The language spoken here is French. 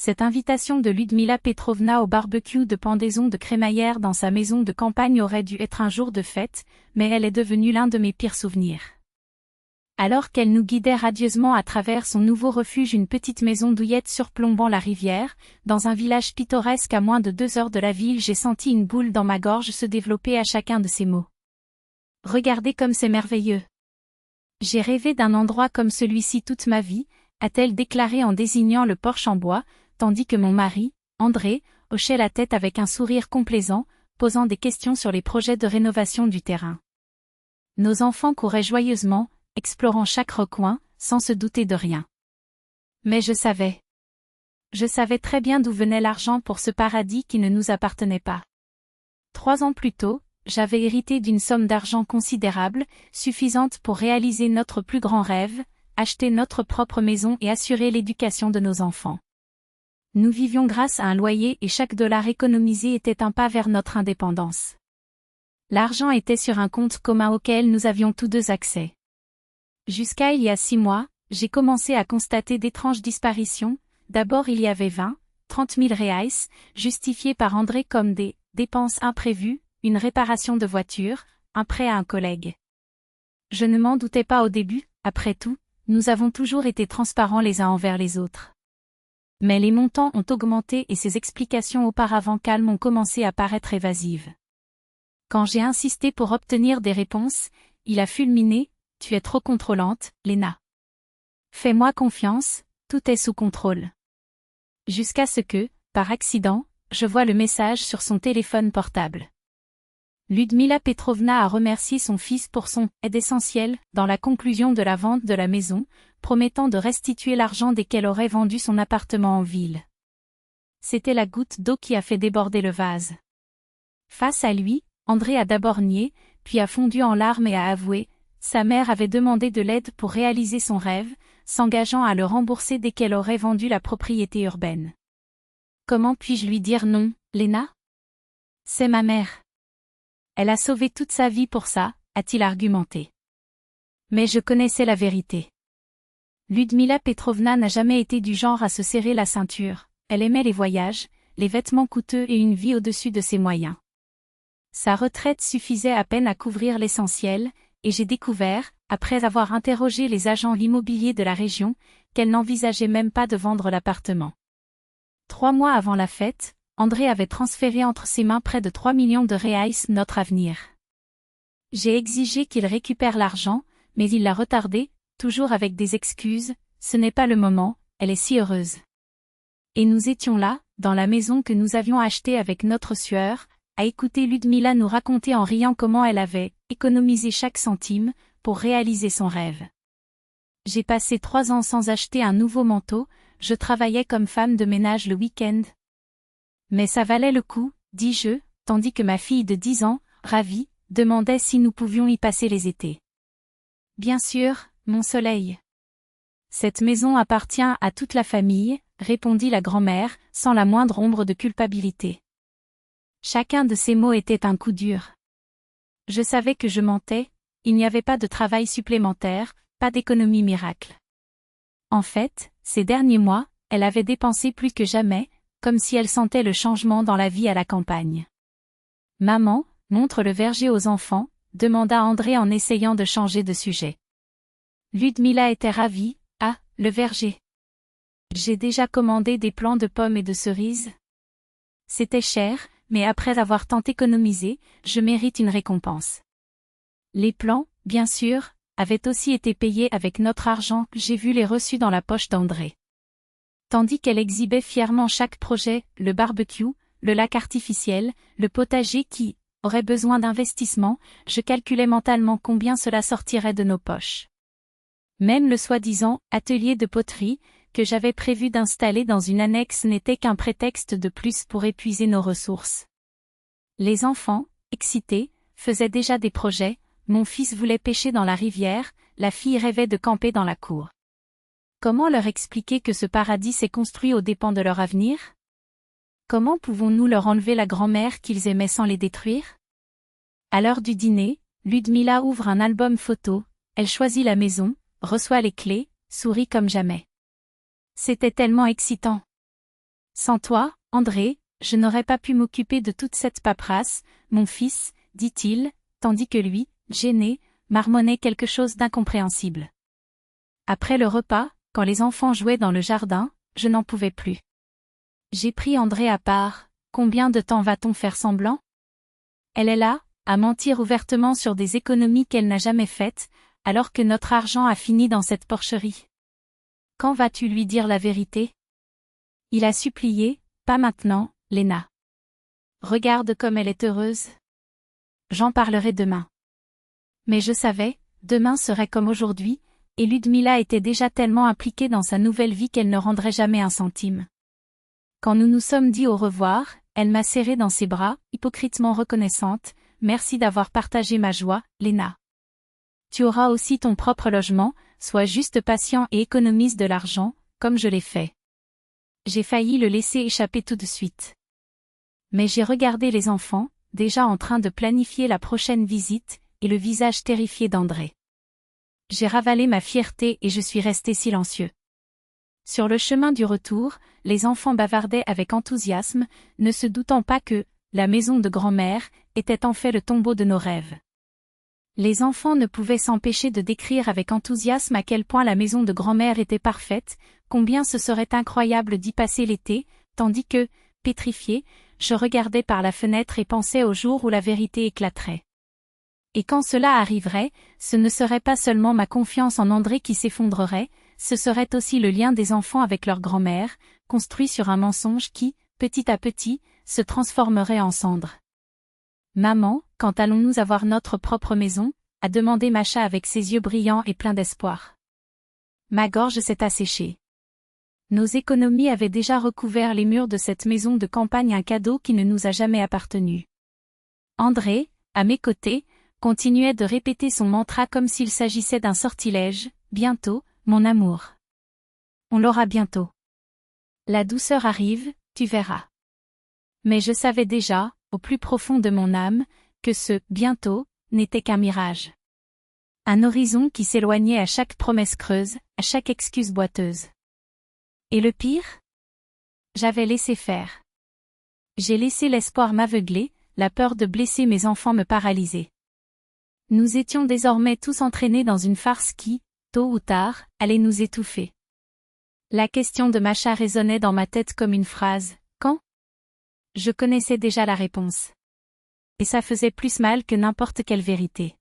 Cette invitation de Ludmila Petrovna au barbecue de pendaison de crémaillère dans sa maison de campagne aurait dû être un jour de fête, mais elle est devenue l'un de mes pires souvenirs. Alors qu'elle nous guidait radieusement à travers son nouveau refuge, une petite maison douillette surplombant la rivière, dans un village pittoresque à moins de 2 heures de la ville, j'ai senti une boule dans ma gorge se développer à chacun de ses mots. Regardez comme c'est merveilleux. J'ai rêvé d'un endroit comme celui-ci toute ma vie, a-t-elle déclaré en désignant le porche en bois, tandis que mon mari, André, hochait la tête avec un sourire complaisant, posant des questions sur les projets de rénovation du terrain. Nos enfants couraient joyeusement, explorant chaque recoin, sans se douter de rien. Mais je savais. Je savais très bien d'où venait l'argent pour ce paradis qui ne nous appartenait pas. 3 ans plus tôt, j'avais hérité d'une somme d'argent considérable, suffisante pour réaliser notre plus grand rêve, acheter notre propre maison et assurer l'éducation de nos enfants. Nous vivions grâce à un loyer et chaque dollar économisé était un pas vers notre indépendance. L'argent était sur un compte commun auquel nous avions tous deux accès. Jusqu'à il y a 6 mois, j'ai commencé à constater d'étranges disparitions. D'abord il y avait 30 000 reais, justifiés par André comme des dépenses imprévues, une réparation de voiture, un prêt à un collègue. Je ne m'en doutais pas au début, après tout, nous avons toujours été transparents les uns envers les autres. Mais les montants ont augmenté et ces explications auparavant calmes ont commencé à paraître évasives. Quand j'ai insisté pour obtenir des réponses, il a fulminé: « Tu es trop contrôlante, Léna. Fais-moi confiance, tout est sous contrôle. » Jusqu'à ce que, par accident, je vois le message sur son téléphone portable. Ludmila Petrovna a remercié son fils pour son « aide essentielle » dans la conclusion de la vente de la maison, promettant de restituer l'argent dès qu'elle aurait vendu son appartement en ville. C'était la goutte d'eau qui a fait déborder le vase. Face à lui, André a d'abord nié, puis a fondu en larmes et a avoué: sa mère avait demandé de l'aide pour réaliser son rêve, s'engageant à le rembourser dès qu'elle aurait vendu la propriété urbaine. Comment puis-je lui dire non, Léna? C'est ma mère. Elle a sauvé toute sa vie pour ça, a-t-il argumenté. Mais je connaissais la vérité. Ludmila Petrovna n'a jamais été du genre à se serrer la ceinture, elle aimait les voyages, les vêtements coûteux et une vie au-dessus de ses moyens. Sa retraite suffisait à peine à couvrir l'essentiel, et j'ai découvert, après avoir interrogé les agents immobiliers de la région, qu'elle n'envisageait même pas de vendre l'appartement. 3 mois avant la fête, André avait transféré entre ses mains près de 3 millions de reais, notre avenir. J'ai exigé qu'il récupère l'argent, mais il l'a retardé, toujours avec des excuses: ce n'est pas le moment, elle est si heureuse. Et nous étions là, dans la maison que nous avions achetée avec notre sueur, à écouter Ludmila nous raconter en riant comment elle avait économisé chaque centime pour réaliser son rêve. J'ai passé 3 ans sans acheter un nouveau manteau, je travaillais comme femme de ménage le week-end. Mais ça valait le coup, dis-je, tandis que ma fille de 10 ans, ravie, demandait si nous pouvions y passer les étés. Bien sûr, mon soleil. Cette maison appartient à toute la famille, répondit la grand-mère, sans la moindre ombre de culpabilité. Chacun de ces mots était un coup dur. Je savais que je mentais, il n'y avait pas de travail supplémentaire, pas d'économie miracle. En fait, ces derniers mois, elle avait dépensé plus que jamais, comme si elle sentait le changement dans la vie à la campagne. Maman, montre le verger aux enfants, demanda André en essayant de changer de sujet. Ludmila était ravie. Ah, le verger. J'ai déjà commandé des plants de pommes et de cerises. C'était cher, mais après avoir tant économisé, je mérite une récompense. Les plants, bien sûr, avaient aussi été payés avec notre argent, j'ai vu les reçus dans la poche d'André. Tandis qu'elle exhibait fièrement chaque projet, le barbecue, le lac artificiel, le potager qui aurait besoin d'investissement, je calculais mentalement combien cela sortirait de nos poches. Même le soi-disant atelier de poterie, que j'avais prévu d'installer dans une annexe, n'était qu'un prétexte de plus pour épuiser nos ressources. Les enfants, excités, faisaient déjà des projets, mon fils voulait pêcher dans la rivière, la fille rêvait de camper dans la cour. Comment leur expliquer que ce paradis s'est construit aux dépens de leur avenir? Comment pouvons-nous leur enlever la grand-mère qu'ils aimaient sans les détruire? À l'heure du dîner, Ludmila ouvre un album photo, elle choisit la maison, reçoit les clés, sourit comme jamais. C'était tellement excitant. Sans toi, André, je n'aurais pas pu m'occuper de toute cette paperasse, mon fils, dit-il, tandis que lui, gêné, marmonnait quelque chose d'incompréhensible. Après le repas, quand les enfants jouaient dans le jardin, je n'en pouvais plus. J'ai pris André à part. Combien de temps va-t-on faire semblant? Elle est là, à mentir ouvertement sur des économies qu'elle n'a jamais faites, alors que notre argent a fini dans cette porcherie. Quand vas-tu lui dire la vérité? Il a supplié, pas maintenant, Léna. Regarde comme elle est heureuse. J'en parlerai demain. Mais je savais, demain serait comme aujourd'hui, et Ludmila était déjà tellement impliquée dans sa nouvelle vie qu'elle ne rendrait jamais un centime. Quand nous nous sommes dit au revoir, elle m'a serré dans ses bras, hypocritement reconnaissante. Merci d'avoir partagé ma joie, Léna. Tu auras aussi ton propre logement, sois juste patient et économise de l'argent, comme je l'ai fait. J'ai failli le laisser échapper tout de suite. Mais j'ai regardé les enfants, déjà en train de planifier la prochaine visite, et le visage terrifié d'André. J'ai ravalé ma fierté et je suis resté silencieux. Sur le chemin du retour, les enfants bavardaient avec enthousiasme, ne se doutant pas que, la maison de grand-mère, était en fait le tombeau de nos rêves. Les enfants ne pouvaient s'empêcher de décrire avec enthousiasme à quel point la maison de grand-mère était parfaite, combien ce serait incroyable d'y passer l'été, tandis que, pétrifié, je regardais par la fenêtre et pensais au jour où la vérité éclaterait. Et quand cela arriverait, ce ne serait pas seulement ma confiance en André qui s'effondrerait, ce serait aussi le lien des enfants avec leur grand-mère, construit sur un mensonge qui, petit à petit, se transformerait en cendres. Maman, quand allons-nous avoir notre propre maison? A demandé Macha avec ses yeux brillants et pleins d'espoir. Ma gorge s'est asséchée. Nos économies avaient déjà recouvert les murs de cette maison de campagne, un cadeau qui ne nous a jamais appartenu. André, à mes côtés, continuait de répéter son mantra comme s'il s'agissait d'un sortilège. Bientôt, mon amour. On l'aura bientôt. La douceur arrive, tu verras. Mais je savais déjà, au plus profond de mon âme, que ce « bientôt » n'était qu'un mirage. Un horizon qui s'éloignait à chaque promesse creuse, à chaque excuse boiteuse. Et le pire? J'avais laissé faire. J'ai laissé l'espoir m'aveugler, la peur de blesser mes enfants me paralyser. Nous étions désormais tous entraînés dans une farce qui, tôt ou tard, allait nous étouffer. La question de Macha résonnait dans ma tête comme une phrase. Quand? Je connaissais déjà la réponse. Et ça faisait plus mal que n'importe quelle vérité.